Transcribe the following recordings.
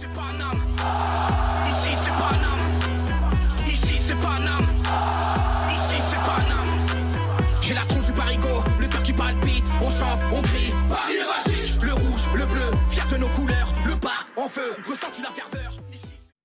c'est Paname. Ici c'est Paname. Ici c'est Paname. Ici c'est Paname. J'ai la tronche du parigo, le cœur qui palpite. On chante, on crie, Paris est magique. Le rouge, le bleu, fier de nos couleurs. Le parc en feu, ressens-tu la ferveur?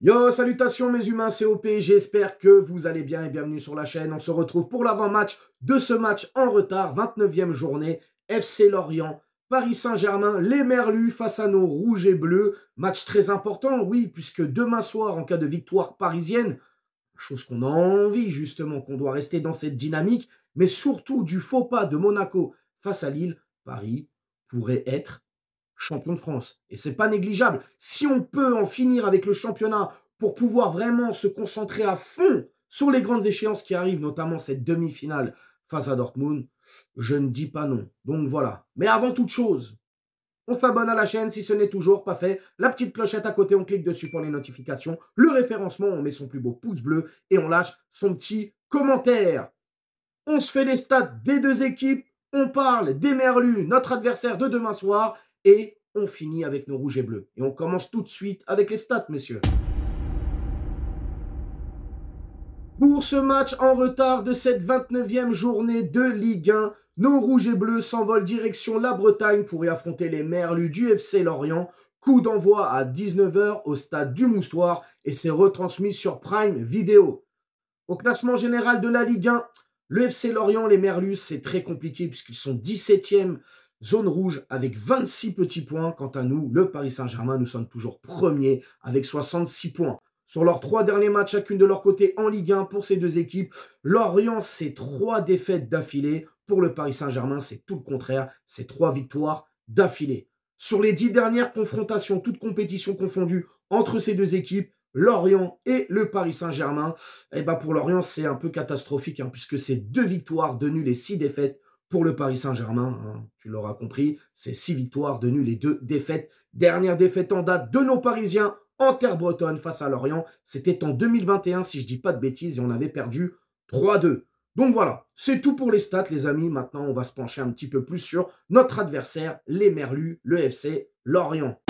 Yo, salutations mes humains, c'est OP, j'espère que vous allez bien et bienvenue sur la chaîne. On se retrouve pour l'avant-match de ce match en retard, 29e journée, FC Lorient, Paris Saint-Germain, les Merlus face à nos rouges et bleus. Match très important, oui, puisque demain soir, en cas de victoire parisienne, chose qu'on a envie justement, qu'on doit rester dans cette dynamique, mais surtout du faux pas de Monaco face à Lille, Paris pourrait être champion de France. Et c'est pas négligeable. Si on peut en finir avec le championnat pour pouvoir vraiment se concentrer à fond sur les grandes échéances qui arrivent, notamment cette demi-finale face à Dortmund, je ne dis pas non. Donc voilà. Mais avant toute chose, on s'abonne à la chaîne si ce n'est toujours pas fait. La petite clochette à côté, on clique dessus pour les notifications. Le référencement, on met son plus beau pouce bleu et on lâche son petit commentaire. On se fait les stats des deux équipes. On parle des Merlus, notre adversaire de demain soir. Et on finit avec nos rouges et bleus. Et on commence tout de suite avec les stats, messieurs. Pour ce match en retard de cette 29e journée de Ligue 1, nos rouges et bleus s'envolent direction la Bretagne pour y affronter les Merlus du FC Lorient. Coup d'envoi à 19 h au stade du Moustoir et c'est retransmis sur Prime Video. Au classement général de la Ligue 1, le FC Lorient, les Merlus, c'est très compliqué puisqu'ils sont 17e. Zone rouge avec 26 petits points. Quant à nous, le Paris Saint-Germain, nous sommes toujours premiers avec 66 points. Sur leurs 3 derniers matchs, chacune de leur côté en Ligue 1 pour ces deux équipes, Lorient, c'est 3 défaites d'affilée. Pour le Paris Saint-Germain, c'est tout le contraire. C'est 3 victoires d'affilée. Sur les 10 dernières confrontations, toutes compétitions confondues entre ces deux équipes, Lorient et le Paris Saint-Germain, pour Lorient, c'est un peu catastrophique puisque c'est 2 victoires, 2 nuls et 6 défaites. Pour le Paris Saint-Germain, tu l'auras compris, c'est 6 victoires, 2 nuls et 2 défaites. Dernière défaite en date de nos Parisiens en terre bretonne face à Lorient. C'était en 2021, si je ne dis pas de bêtises, et on avait perdu 3-2. Donc voilà, c'est tout pour les stats, les amis. Maintenant, on va se pencher un petit peu plus sur notre adversaire, les Merlus, le FC Lorient.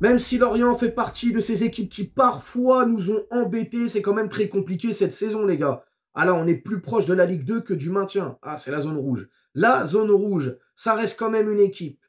Même si Lorient fait partie de ces équipes qui parfois nous ont embêtés, c'est quand même très compliqué cette saison, les gars. Ah là, on est plus proche de la Ligue 2 que du maintien. Ah, c'est la zone rouge. La zone rouge, ça reste quand même une équipe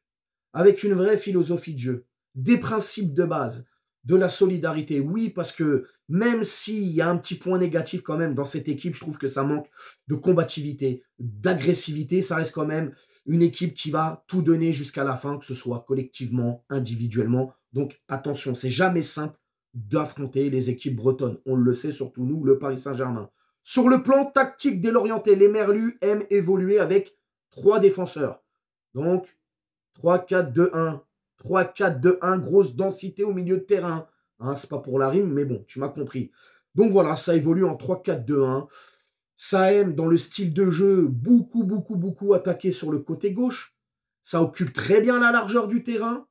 avec une vraie philosophie de jeu, des principes de base, de la solidarité. Oui, parce que même s'il y a un petit point négatif quand même dans cette équipe, je trouve que ça manque de combativité, d'agressivité. Ça reste quand même une équipe qui va tout donner jusqu'à la fin, que ce soit collectivement, individuellement. Donc attention, c'est jamais simple d'affronter les équipes bretonnes. On le sait, surtout nous, le Paris Saint-Germain. Sur le plan tactique des Lorientais, les Merlus aiment évoluer avec 3 défenseurs. Donc, 3-4-2-1. 3-4-2-1, grosse densité au milieu de terrain. C'est pas pour la rime, mais bon, tu m'as compris. Donc voilà, ça évolue en 3-4-2-1. Ça aime, dans le style de jeu, beaucoup attaquer sur le côté gauche. Ça occupe très bien la largeur du terrain.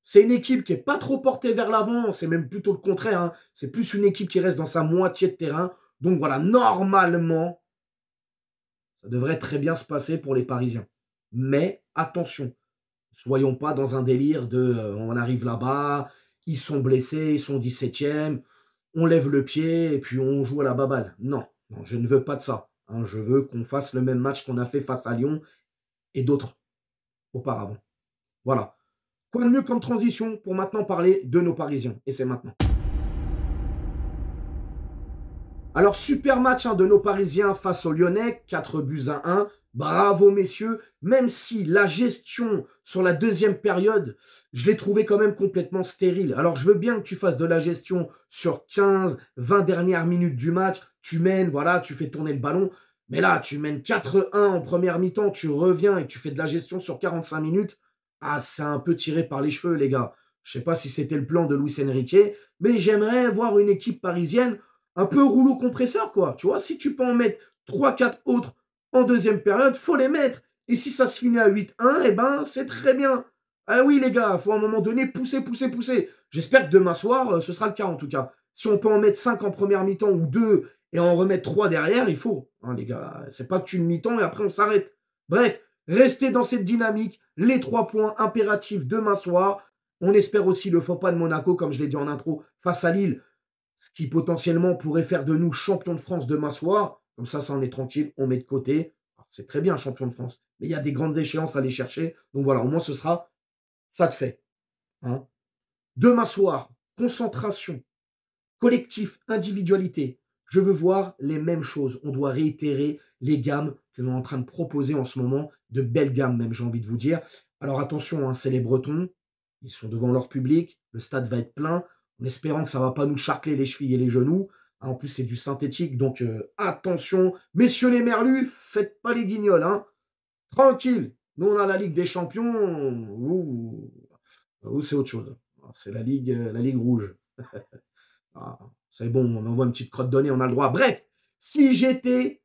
C'est une équipe qui n'est pas trop portée vers l'avant. C'est même plutôt le contraire. C'est plus une équipe qui reste dans sa moitié de terrain. Donc voilà, normalement, ça devrait très bien se passer pour les Parisiens. Mais attention, ne soyons pas dans un délire de on arrive là-bas, ils sont blessés, ils sont 17e, on lève le pied et puis on joue à la baballe. Non, je ne veux pas de ça. Je veux qu'on fasse le même match qu'on a fait face à Lyon et d'autres auparavant. Voilà. Quoi de mieux comme transition pour maintenant parler de nos Parisiens. Et c'est maintenant. Alors, super match de nos Parisiens face aux Lyonnais, 4-1. Bravo, messieurs. Même si la gestion sur la deuxième période, je l'ai trouvé quand même complètement stérile. Alors, je veux bien que tu fasses de la gestion sur 15-20 dernières minutes du match. Tu mènes, voilà, tu fais tourner le ballon. Mais là, tu mènes 4-1 en première mi-temps, tu reviens et tu fais de la gestion sur 45 minutes. Ah, c'est un peu tiré par les cheveux, les gars. Je ne sais pas si c'était le plan de Luis Enrique, mais j'aimerais voir une équipe parisienne un peu rouleau compresseur, quoi. Tu vois, si tu peux en mettre 3-4 autres en deuxième période, faut les mettre. Et si ça se finit à 8-1, c'est très bien. Ah oui, les gars, il faut à un moment donné pousser. J'espère que demain soir, ce sera le cas en tout cas. Si on peut en mettre 5 en première mi-temps ou 2 et en remettre 3 derrière, il faut. Les gars, c'est pas que une mi-temps et après on s'arrête. Bref, Restez dans cette dynamique. Les 3 points impératifs demain soir. On espère aussi le faux pas de Monaco, comme je l'ai dit en intro, face à Lille. Ce qui potentiellement pourrait faire de nous champions de France demain soir. Comme ça on est tranquille, on met de côté. C'est très bien, champion de France. Mais il y a des grandes échéances à aller chercher. Donc voilà, au moins ce sera ça de fait. Hein. Demain soir, concentration, collectif, individualité. Je veux voir les mêmes choses. On doit réitérer les gammes que l'on est en train de proposer en ce moment. De belles gammes même, j'ai envie de vous dire. Alors attention, hein, c'est les Bretons. Ils sont devant leur public. Le stade va être plein. En espérant que ça ne va pas nous charcler les chevilles et les genoux. En plus, c'est du synthétique, donc attention. Messieurs les merlus, faites pas les guignols. Hein. Tranquille. Nous, on a la Ligue des Champions. Vous c'est autre chose. C'est la Ligue rouge. C'est bon, on envoie une petite crotte de nez, on a le droit. Bref, si j'étais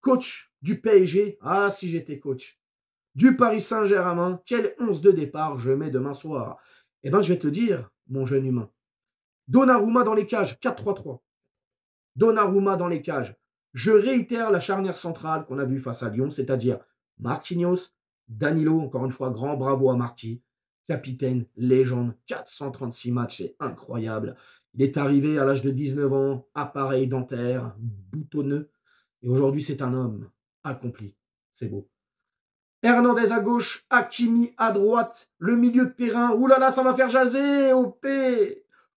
coach du PSG, si j'étais coach du Paris Saint-Germain, quel 11 de départ je mets demain soir? Eh bien, je vais te le dire, mon jeune humain. Donnarumma dans les cages, 4-3-3. Donnarumma dans les cages. Je réitère la charnière centrale qu'on a vue face à Lyon, c'est-à-dire Marquinhos, Danilo, encore une fois, grand bravo à Marquis, capitaine, légende, 436 matchs, c'est incroyable. Il est arrivé à l'âge de 19 ans, appareil dentaire, boutonneux, et aujourd'hui c'est un homme accompli. C'est beau. Hernandez à gauche, Hakimi à droite, le milieu de terrain, oulala, ça va faire jaser, OP.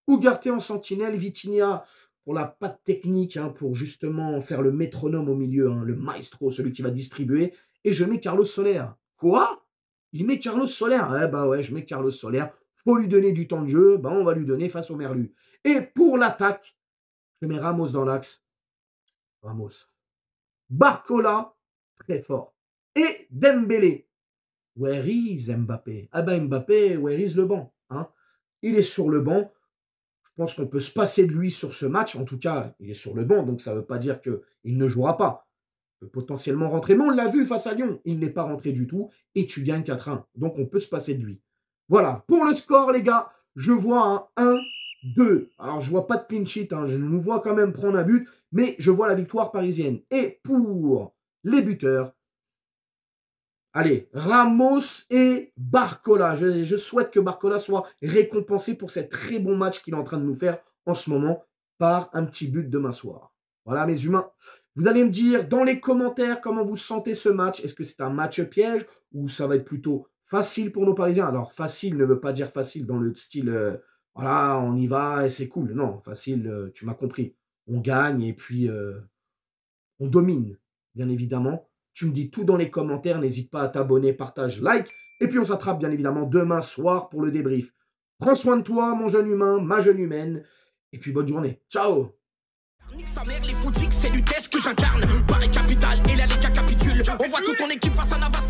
Ugarte en sentinelle, Vitinha pour la patte technique, pour justement faire le métronome au milieu, le maestro, celui qui va distribuer. Et je mets Carlos Soler. Quoi? Il met Carlos Soler? Ouais, je mets Carlos Soler. Faut lui donner du temps de jeu, on va lui donner face au Merlu. Et pour l'attaque, je mets Ramos dans l'axe. Ramos. Barcola, très fort. Et Dembélé. Where is Mbappé? Mbappé, where is le banc? Il est sur le banc. Je pense qu'on peut se passer de lui sur ce match. En tout cas, il est sur le banc, donc ça ne veut pas dire qu'il ne jouera pas. Il peut potentiellement rentrer. Mais on l'a vu face à Lyon. Il n'est pas rentré du tout et tu gagnes 4-1. Donc on peut se passer de lui. Voilà. Pour le score, les gars, je vois un 1-2. Alors, je ne vois pas de clean sheet. Je nous vois quand même prendre un but. Mais je vois la victoire parisienne. Et pour les buteurs, allez, Ramos et Barcola. Je souhaite que Barcola soit récompensé pour cet très bon match qu'il est en train de nous faire en ce moment par un petit but demain soir. Voilà, mes humains. Vous allez me dire dans les commentaires comment vous sentez ce match. Est-ce que c'est un match piège ou ça va être plutôt facile pour nos Parisiens? Alors, facile ne veut pas dire facile dans le style, voilà, on y va et c'est cool. Non, facile, tu m'as compris. On gagne et puis on domine, bien évidemment. Tu me dis tout dans les commentaires. N'hésite pas à t'abonner, partage, like. Et puis, on s'attrape, bien évidemment, demain soir pour le débrief. Prends soin de toi, mon jeune humain, ma jeune humaine. Et puis, bonne journée. Ciao. Nique sa mère, les foutiques, c'est l'UTES que j'incarne. Paris capitale et la Liga capitule. On voit toute ton équipe face à Navas.